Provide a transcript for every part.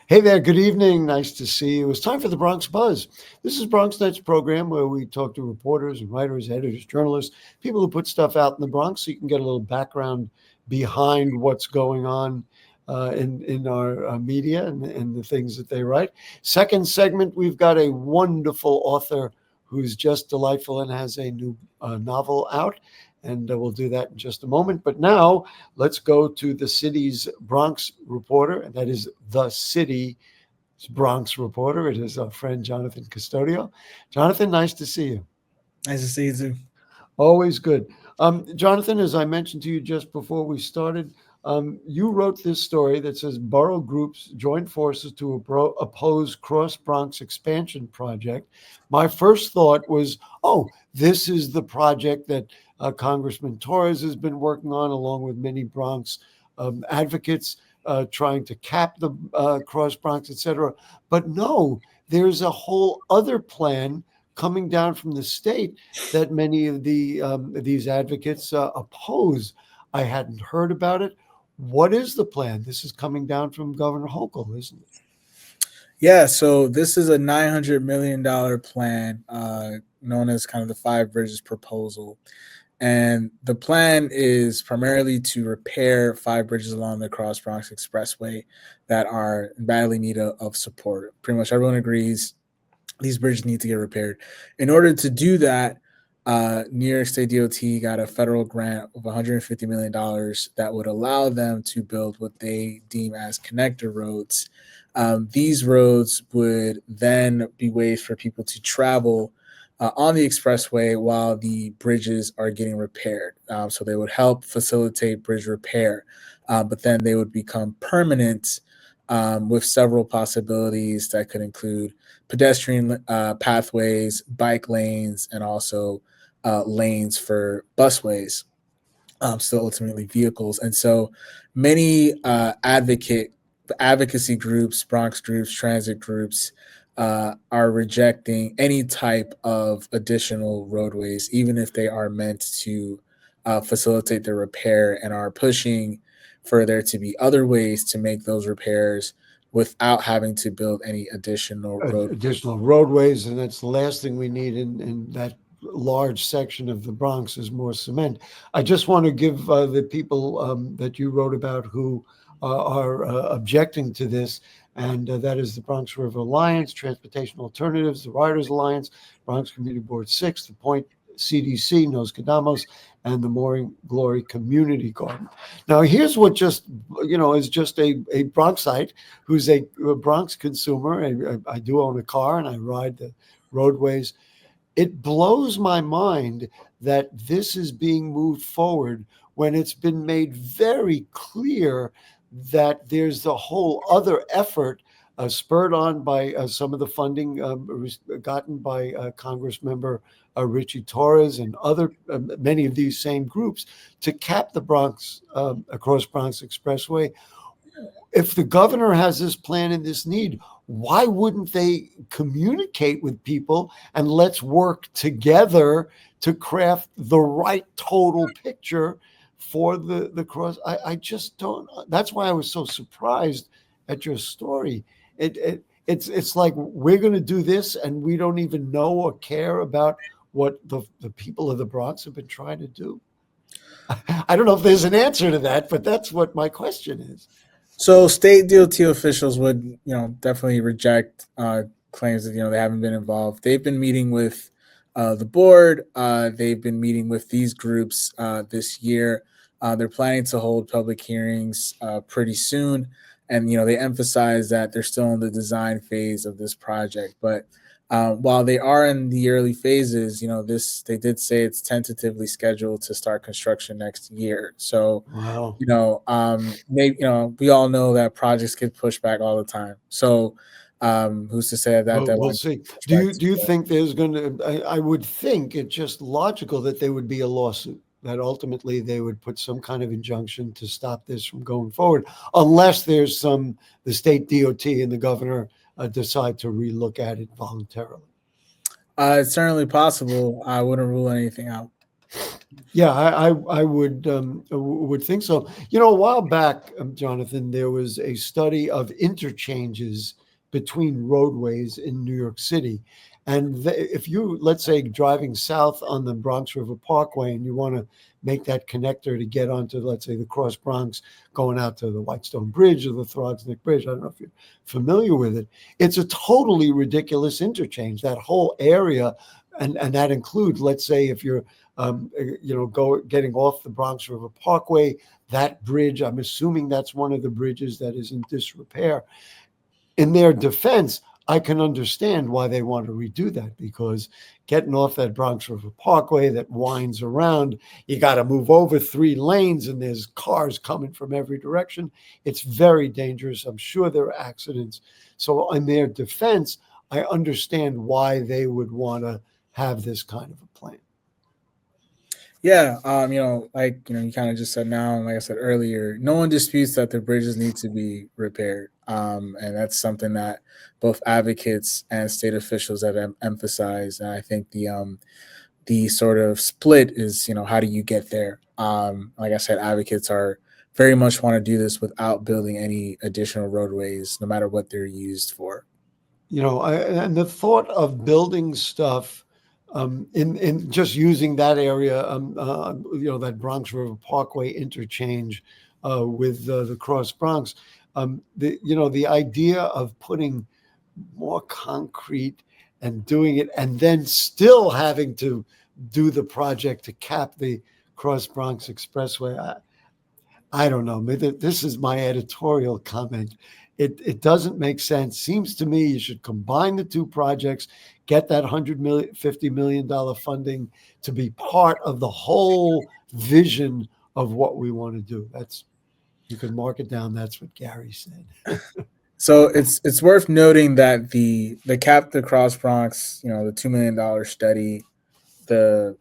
Hey there, good evening. Nice to see you. It's time for the Bronx Buzz. This is BronxNet's program where we talk to reporters and writers, editors, journalists, people who put stuff out in the Bronx so you can get a little background behind what's going on in our media and the things that they write. Second segment, we've got a wonderful author who's just delightful and has a new novel out. And we'll do that in just a moment. But now let's go to the city's Bronx reporter, and that is the city's Bronx reporter. It is our friend Jonathan Custodio. Jonathan, nice to see you. Nice to see you too. Always good. Jonathan, as I mentioned to you just before we started, you wrote this story that says borough groups joined forces to oppose Cross-Bronx Expansion project. My first thought was, oh, this is the project that Congressman Torres has been working on, along with many Bronx advocates trying to cap the Cross-Bronx, et cetera. But no, there's a whole other plan coming down from the state that many of these advocates oppose. I hadn't heard about it. What is the plan? This is coming down from Governor Hochul, isn't it? Yeah, so this is a $900 million plan known as kind of the Five Bridges proposal. And the plan is primarily to repair five bridges along the Cross-Bronx Expressway that are in badly need of support. Pretty much everyone agrees these bridges need to get repaired. In order to do that, New York State DOT got a federal grant of $150 million that would allow them to build what they deem as connector roads. These roads would then be ways for people to travel on the expressway while the bridges are getting repaired. So they would help facilitate bridge repair, but then they would become permanent with several possibilities that could include pedestrian pathways, bike lanes, and also lanes for busways, so ultimately vehicles. And so many advocacy groups, Bronx groups, transit groups are rejecting any type of additional roadways, even if they are meant to facilitate the repair, and are pushing for there to be other ways to make those repairs without having to build any additional Additional roadways, and that's the last thing we need in that large section of the Bronx is more cement. I just want to give the people that you wrote about who are objecting to this, and that is the Bronx River Alliance, Transportation Alternatives, the Riders Alliance, Bronx Community Board 6, the Point CDC, Nos Cadamos, and the Morning Glory Community Garden. Now, here's what just, is just a Bronxite who's a Bronx consumer. I do own a car and I ride the roadways. It blows my mind that this is being moved forward when it's been made very clear that there's the whole other effort spurred on by some of the funding gotten by Congress member Richie Torres and other many of these same groups to cap the Bronx across Bronx Expressway. If the governor has this plan and this need, why wouldn't they communicate with people and let's work together to craft the right total picture for the cross? I just don't. That's why I was so surprised at your story. It's like we're going to do this and we don't even know or care about what the people of the Bronx have been trying to do. I don't know if there's an answer to that, but that's what my question is. So state DOT officials would, definitely reject claims that they haven't been involved. They've been meeting with the board. They've been meeting with these groups this year. They're planning to hold public hearings pretty soon, and they emphasize that they're still in the design phase of this project. But while they are in the early phases, they did say it's tentatively scheduled to start construction next year. So, Wow. maybe we all know that projects get pushed back all the time. So, who's to say that Well, that we'll won't see. get pushed Do back? you think there's going to? I would think it's just logical that there would be a lawsuit. That ultimately they would put some kind of injunction to stop this from going forward, unless there's the state DOT and the governor decide to relook at it voluntarily. It's certainly possible. I wouldn't rule anything out. Yeah, I would think so. A while back, Jonathan, there was a study of interchanges between roadways in New York City, and if you, let's say, driving south on the Bronx River Parkway, and you want to make that connector to get onto, let's say, the Cross Bronx, going out to the Whitestone Bridge or the Throgsneck Bridge. I don't know if you're familiar with it. It's a totally ridiculous interchange. That whole area, and that includes, let's say, if you're getting off the Bronx River Parkway, that bridge, I'm assuming that's one of the bridges that is in disrepair. In their defense, I can understand why they want to redo that, because getting off that Bronx River Parkway that winds around, you got to move over 3 lanes and there's cars coming from every direction. It's very dangerous. I'm sure there are accidents. So, in their defense, I understand why they would want to have this kind of a plan. Yeah, you kind of just said now, and like I said earlier, no one disputes that the bridges need to be repaired, and that's something that both advocates and state officials have emphasized. And I think the sort of split is, how do you get there? Like I said, advocates are very much want to do this without building any additional roadways, no matter what they're used for. And the thought of building stuff in just using that area, that Bronx River Parkway interchange with the Cross Bronx, the idea of putting more concrete and doing it, and then still having to do the project to cap the Cross Bronx Expressway. I don't know. Maybe this is my editorial comment. It doesn't make sense. Seems to me you should combine the two projects, get that $50 million funding to be part of the whole vision of what we want to do. You can mark it down. That's what Gary said. So it's worth noting that the cap the Cross Bronx, the $2 million study, the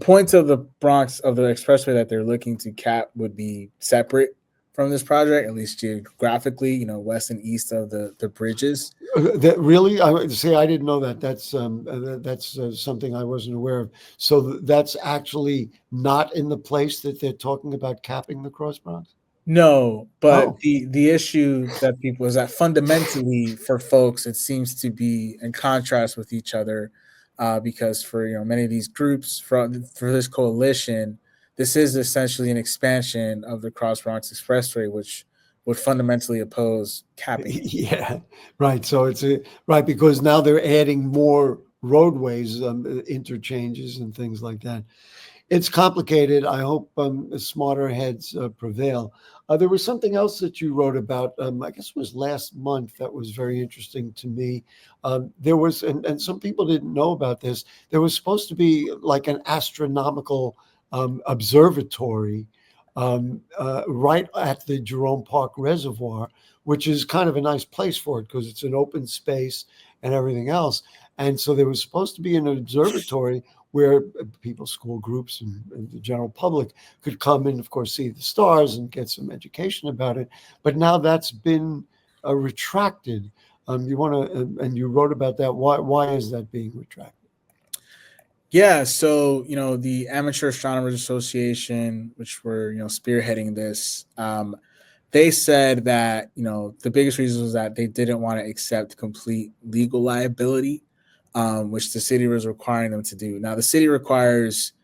points of the Bronx of the expressway that they're looking to cap would be separate from this project, at least geographically, west and east of the bridges. That really, I say I didn't know that. That's something I wasn't aware of. So that's actually not in the place that they're talking about capping the Cross Bronx. No, but Oh, the issue that people is that fundamentally for folks, it seems to be in contrast with each other, because for many of these groups for this coalition, this is essentially an expansion of the Cross Bronx Expressway, which would fundamentally oppose capping it. yeah, right. So right, because now they're adding more roadways, interchanges, and things like that. It's complicated. I hope smarter heads prevail. There was something else that you wrote about, I guess it was last month, that was very interesting to me. There was, and some people didn't know about this, there was supposed to be like an astronomical observatory right at the Jerome Park Reservoir, which is kind of a nice place for it because it's an open space and everything else. And so there was supposed to be an observatory where people, school groups, and the general public could come and, of course, see the stars and get some education about it. But now that's been retracted. You want to, and you wrote about that. Why is that being retracted? Yeah, so the Amateur Astronomers Association, which were spearheading this, they said that the biggest reason was that they didn't want to accept complete legal liability, which the city was requiring them to do. Now, the city requires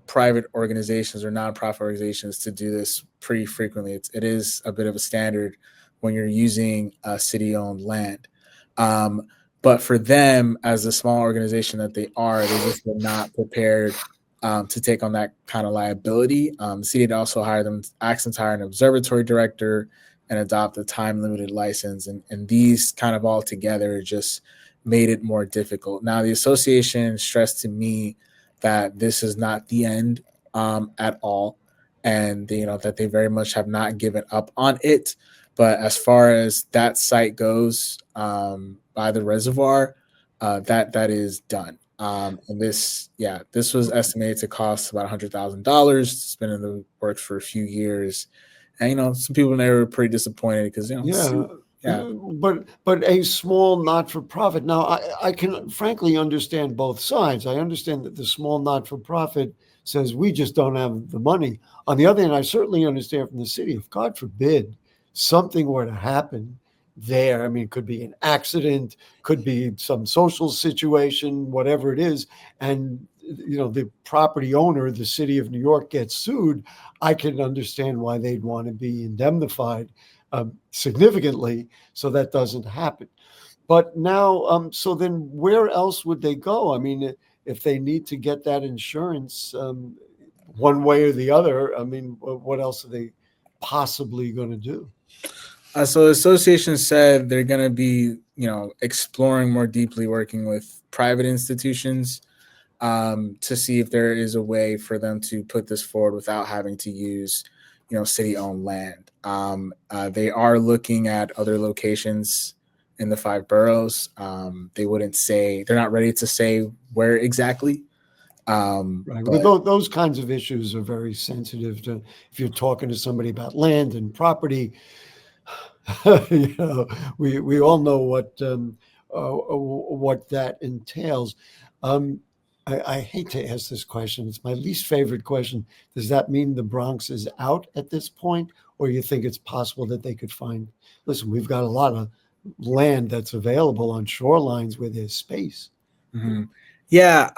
private organizations or nonprofit organizations to do this pretty frequently. It is a bit of a standard when you're using city-owned land. But for them, as a small organization that they are, they just were not prepared to take on that kind of liability. The city had also asked them to hire an observatory director and adopt a time-limited license. And these kind of all together just made it more difficult. Now, the association stressed to me that this is not the end at all, and that they very much have not given up on it. But as far as that site goes, by the reservoir, that is done. And this was estimated to cost about $100,000. It's been in the works for a few years, and some people there were pretty disappointed because Yeah, Yeah. But a small not-for-profit. Now, I can frankly understand both sides. I understand that the small not-for-profit says we just don't have the money. On the other hand, I certainly understand from the city, if God forbid something were to happen there, I mean, it could be an accident, could be some social situation, whatever it is, and the property owner, the city of New York, gets sued. I can understand why they'd want to be indemnified significantly, so that doesn't happen. But now, so then where else would they go? I mean, if they need to get that insurance one way or the other, I mean, what else are they possibly going to do? So the association said they're going to be, exploring more deeply, working with private institutions to see if there is a way for them to put this forward without having to use, city-owned land. They are looking at other locations in the 5 boroughs. They wouldn't say, they're not ready to say where exactly. Right. But Well, those kinds of issues are very sensitive to if you're talking to somebody about land and property. We all know what that entails. I hate to ask this question. It's my least favorite question. Does that mean the Bronx is out at this point, or you think it's possible that they could find? Listen, we've got a lot of land that's available on shorelines where there's space. Mhm. Yeah,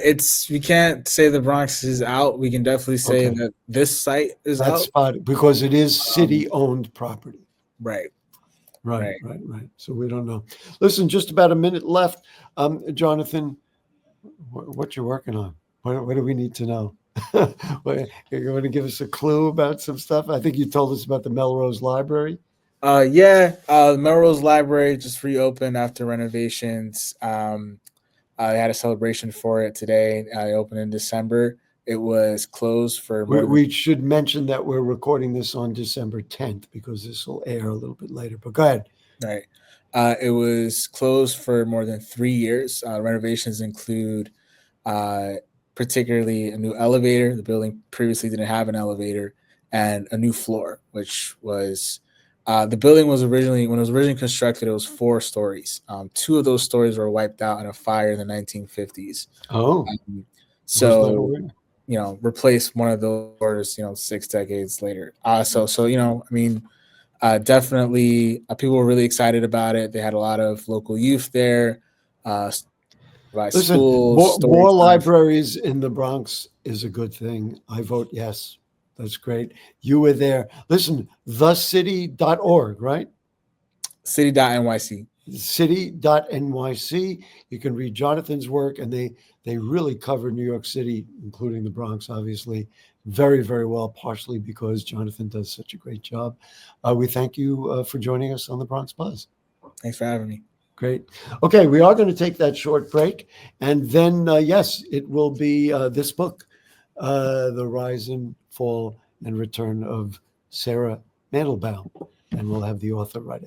it's we can't say the Bronx is out. We can definitely say Okay, that this site is that's out. spot because it is Um, city-owned property. right, Right, right. right, right. So we don't know. Listen, just about a minute left. Jonathan, what you're working on? What do we need to know? You want to give us a clue about some stuff? I think you told us about the Melrose Library. The Melrose Library just reopened after renovations. They had a celebration for it today. It opened in December. It was closed for We, more than we should mention that we're recording this on December 10th because this will air a little bit later. But go ahead. right. It was closed for more than 3 years. Renovations include uh, particularly a new elevator. The building previously didn't have an elevator, and a new floor, which was the building was originally when it was originally constructed, it was 4 stories. 2 of those stories were wiped out in a fire in the 1950s. Oh, Um, I was not so aware. replace one of those doors, 6 decades later. Definitely people were really excited about it. They had a lot of local youth there. Uh, by Listen, schools, story more time. libraries in the Bronx is a good thing. I vote yes. That's great. You were there. Listen, thecity.org, right? City.nyc. City.nyc. You can read Jonathan's work, and they really cover New York City, including the Bronx, obviously, very, very well, partially because Jonathan does such a great job. We thank you for joining us on the Bronx Buzz. Thanks for having me. Great. Okay, we are going to take that short break. And then, yes, it will be this book, The Rise and Fall and Return of Sarah Mandelbaum. And we'll have the author right after.